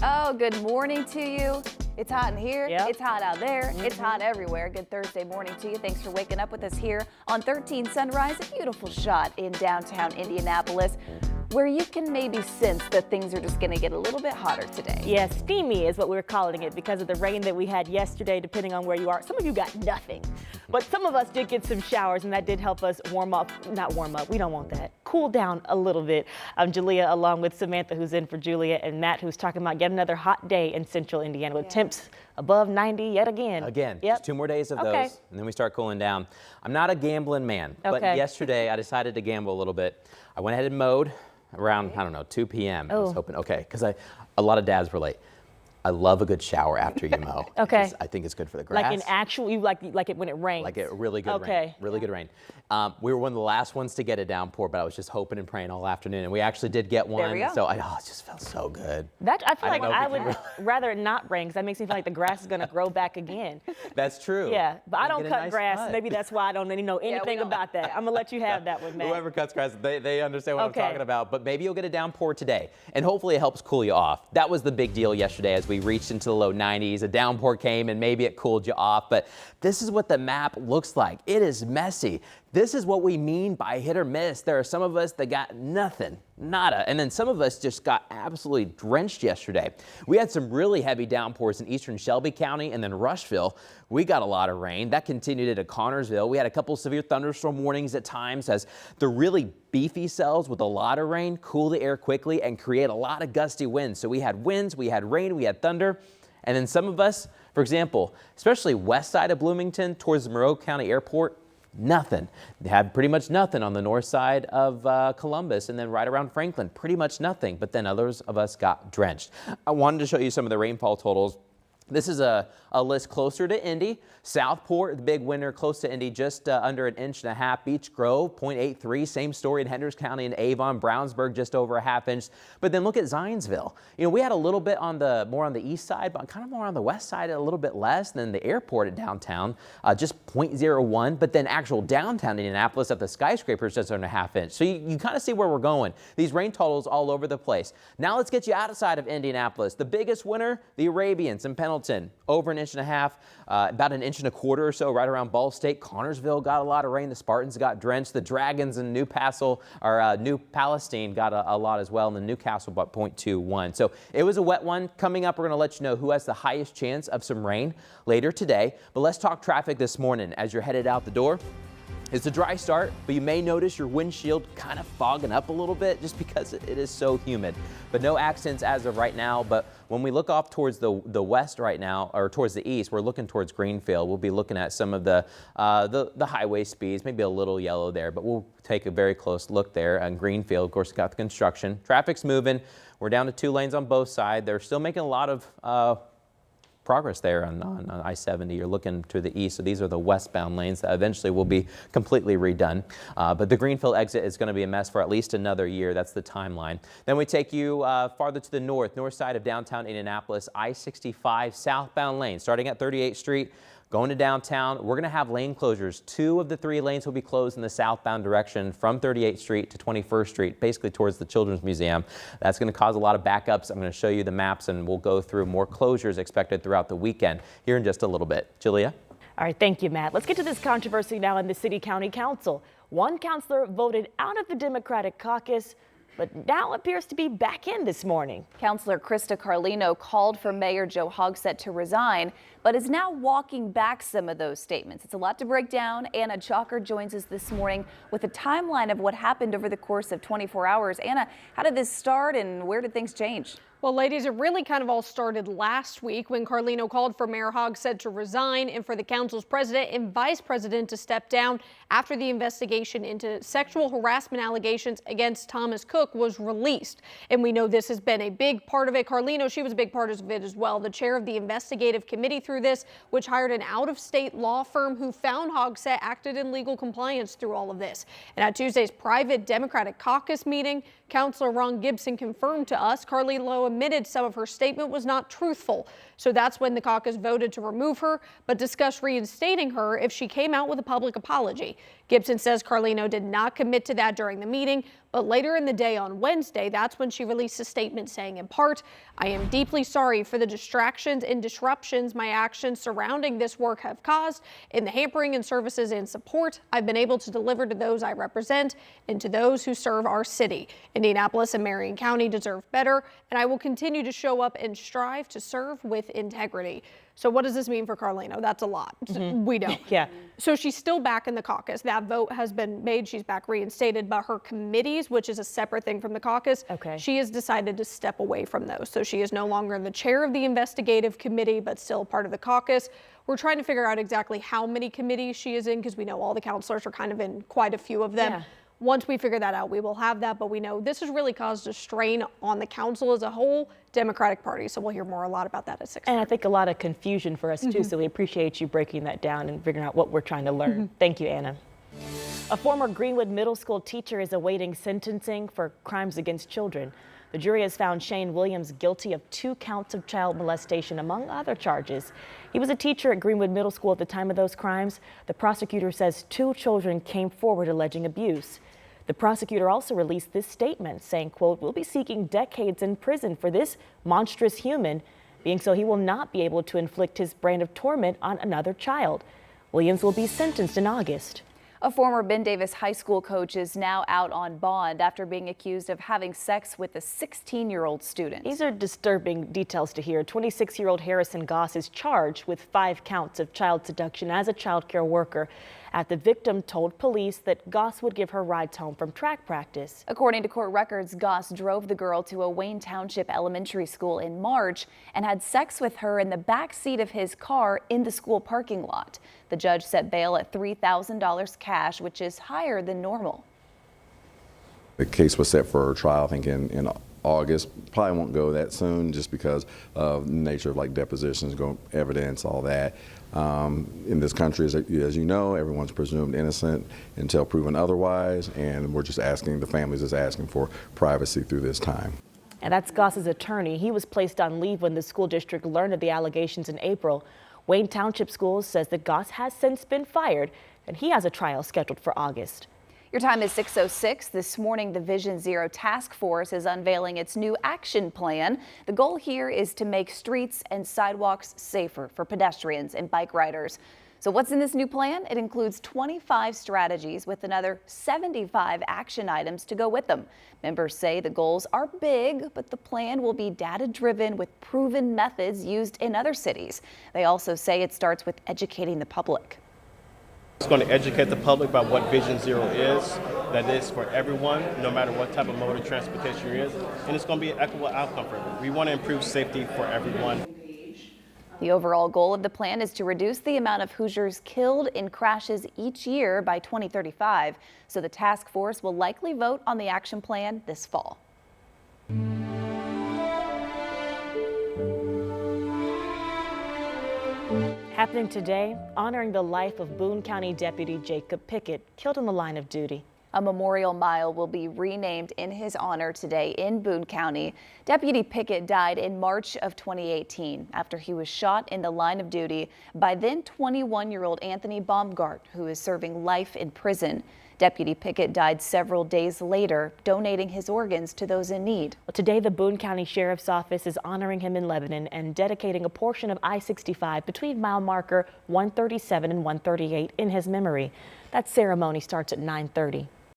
Oh, good morning to you. It's hot in here. Yep. It's hot out there. It's hot everywhere. Good Thursday morning to you. Thanks for waking up with us here on 13 Sunrise, a beautiful shot in downtown Indianapolis, where you can maybe sense that things are just going to get a little bit hotter today. Yeah, steamy is what we were calling it because of the rain that we had yesterday, depending on where you are. Some of you got nothing, but some of us did get some showers, and that did help us not warm up, we don't want that, cool down a little bit. I'm Julia, along with Samantha, who's in for Julia, and Matt, who's talking about yet another hot day in central Indiana with temps above 90 yet again. Just 2 more days of those, and then we start cooling down. I'm not a gambling man, but yesterday I decided to gamble a little bit. I went ahead and mowed around, I don't know, 2 p.m. I was hoping, because a lot of dads were late. I love a good shower after you mow. I think it's good for the grass. Like an actual, you like it when it rains? Like a really good rain. Really good rain. We were one of the last ones to get a downpour, but I was just hoping and praying all afternoon, and we actually did get one. There we go. So it just felt so good. I feel like I would rather it not rain, because that makes me feel like the grass is going to grow back again. That's true. Yeah, but I don't cut grass. Maybe that's why I don't know anything about that. I'm going to let you have that one, man. Whoever cuts grass, they understand what I'm talking about. But maybe you'll get a downpour today, and hopefully it helps cool you off. That was the big deal yesterday as we reached into the low 90s. A downpour came, and maybe it cooled you off. But this is what the map looks like. It is messy. This is what we mean by hit or miss. There are some of us that got nothing, nada, and then some of us just got absolutely drenched yesterday. We had some really heavy downpours in eastern Shelby County and then Rushville. We got a lot of rain. That continued into Connorsville. We had a couple severe thunderstorm warnings at times as the really beefy cells with a lot of rain cool the air quickly and create a lot of gusty winds. So we had winds, we had rain, we had thunder. And then some of us, for example, especially west side of Bloomington towards the Monroe County Airport, nothing. They had pretty much nothing on the north side of Columbus, and then right around Franklin, pretty much nothing. But then others of us got drenched. I wanted to show you some of the rainfall totals. This is a list closer to Indy. Southport, the big winner, close to Indy, just under 1.5 inches. Beech Grove, 0.83. Same story in Hendricks County and Avon. Brownsburg, just over a 1/2 inch. But then look at Zionsville. You know, we had a little bit more on the east side, but kind of more on the west side, a little bit less than the airport at downtown, just 0.01. But then actual downtown Indianapolis at the skyscrapers, just under 1/2 inch. So you kind of see where we're going. These rain totals all over the place. Now let's get you outside of Indianapolis. The biggest winner, the Arabians in Pendleton, over 1.5 inches, about 1.25 inches or so right around Ball State. Connorsville got a lot of rain. The Spartans got drenched. The Dragons in New Palestine got a lot as well, and the Newcastle about 0.21. So it was a wet one. Coming up, we're going to let you know who has the highest chance of some rain later today. But let's talk traffic this morning as you're headed out the door. It's a dry start, but you may notice your windshield kind of fogging up a little bit just because it is so humid. But no accidents as of right now. But when we look off towards the west right now, or towards the east, we're looking towards Greenfield. We'll be looking at some of the highway speeds, maybe a little yellow there, but we'll take a very close look there. On Greenfield, of course, got the construction. Traffic's moving. We're down to 2 lanes on both sides. They're still making a lot of progress there on I-70. You're looking to the east, so these are the westbound lanes that eventually will be completely redone. But the Greenfield exit is going to be a mess for at least another year. That's the timeline. Then we take you farther to the north side of downtown Indianapolis, I-65 southbound lane, starting at 38th Street. Going to downtown, we're going to have lane closures. 2 of the 3 lanes will be closed in the southbound direction from 38th Street to 21st Street, basically towards the Children's Museum. That's going to cause a lot of backups. I'm going to show you the maps, and we'll go through more closures expected throughout the weekend here in just a little bit. Julia? All right, thank you, Matt. Let's get to this controversy now in the City County Council. One councilor voted out of the Democratic caucus, but now appears to be back in this morning. Councilor Krista Carlino called for Mayor Joe Hogsett to resign, but is now walking back some of those statements. It's a lot to break down. Anna Chalker joins us this morning with a timeline of what happened over the course of 24 hours. Anna, how did this start and where did things change? Well, ladies, it really kind of all started last week when Carlino called for Mayor Hogsett to resign and for the council's president and vice president to step down after the investigation into sexual harassment allegations against Thomas Cook was released. And we know this has been a big part of it. Carlino, she was a big part of it as well, the chair of the investigative committee through this, which hired an out-of-state law firm who found Hogsett acted in legal compliance through all of this. And at Tuesday's private Democratic caucus meeting, Councilor Ron Gibson confirmed to us Carlino admitted some of her statement was not truthful. So that's when the caucus voted to remove her, but discussed reinstating her if she came out with a public apology. Gibson says Carlino did not commit to that during the meeting, But later in the day on Wednesday, that's when she released a statement saying, in part, "I am deeply sorry for the distractions and disruptions my actions surrounding this work have caused in the hampering and services and support I've been able to deliver to those I represent and to those who serve our city. Indianapolis and Marion County deserve better, and I will continue to show up and strive to serve with integrity." So what does this mean for Carlino? That's a lot. We don't. Yeah. So she's still back in the caucus. That vote has been made. She's back reinstated, but her committees, which is a separate thing from the caucus, she has decided to step away from those. So she is no longer the chair of the investigative committee, but still part of the caucus. We're trying to figure out exactly how many committees she is in, because we know all the counselors are kind of in quite a few of them. Once we figure that out, we will have that, but we know this has really caused a strain on the council as a whole, Democratic Party. So we'll hear a lot about that at 6. And I think a lot of confusion for us too, so we appreciate you breaking that down and figuring out what we're trying to learn. Thank you, Anna. A former Greenwood Middle School teacher is awaiting sentencing for crimes against children. The jury has found Shane Williams guilty of 2 counts of child molestation, among other charges. He was a teacher at Greenwood Middle School at the time of those crimes. The prosecutor says 2 children came forward alleging abuse. The prosecutor also released this statement saying, quote, "We'll be seeking decades in prison for this monstrous human, being so he will not be able to inflict his brand of torment on another child." Williams will be sentenced in August. A former Ben Davis High School coach is now out on bond after being accused of having sex with a 16-year-old student. These are disturbing details to hear. 26-year-old Harrison Goss is charged with 5 counts of child seduction as a child care worker. The victim told police that Goss would give her rides home from track practice. According to court records, Goss drove the girl to a Wayne Township elementary school in March and had sex with her in the back seat of his car in the school parking lot. The judge set bail at $3,000 cash, which is higher than normal. The case was set for a trial, I think, in August. Probably won't go that soon just because of the nature of like depositions, evidence, all that. In this country, as you know, everyone's presumed innocent until proven otherwise, and we're just asking, the families is asking for privacy through this time. And that's Goss's attorney. He was placed on leave when the school district learned of the allegations in April. Wayne Township Schools says that Goss has since been fired, and he has a trial scheduled for August. Your time is 6:06. This morning, the Vision Zero Task Force is unveiling its new action plan. The goal here is to make streets and sidewalks safer for pedestrians and bike riders. So what's in this new plan? It includes 25 strategies with another 75 action items to go with them. Members say the goals are big, but the plan will be data-driven with proven methods used in other cities. They also say it starts with educating the public. It's going to educate the public about what Vision Zero is, that is for everyone, no matter what type of mode of transportation you're in, and it's going to be an equitable outcome for everyone. We want to improve safety for everyone. The overall goal of the plan is to reduce the amount of Hoosiers killed in crashes each year by 2035. So the task force will likely vote on the action plan this fall. Happening today, honoring the life of Boone County Deputy Jacob Pickett, killed in the line of duty. A memorial mile will be renamed in his honor today in Boone County. Deputy Pickett died in March of 2018 after he was shot in the line of duty by then 21-year-old Anthony Baumgart, who is serving life in prison. Deputy Pickett died several days later, donating his organs to those in need. Well, today, the Boone County Sheriff's Office is honoring him in Lebanon and dedicating a portion of I-65 between mile marker 137 and 138 in his memory. That ceremony starts at 9:30.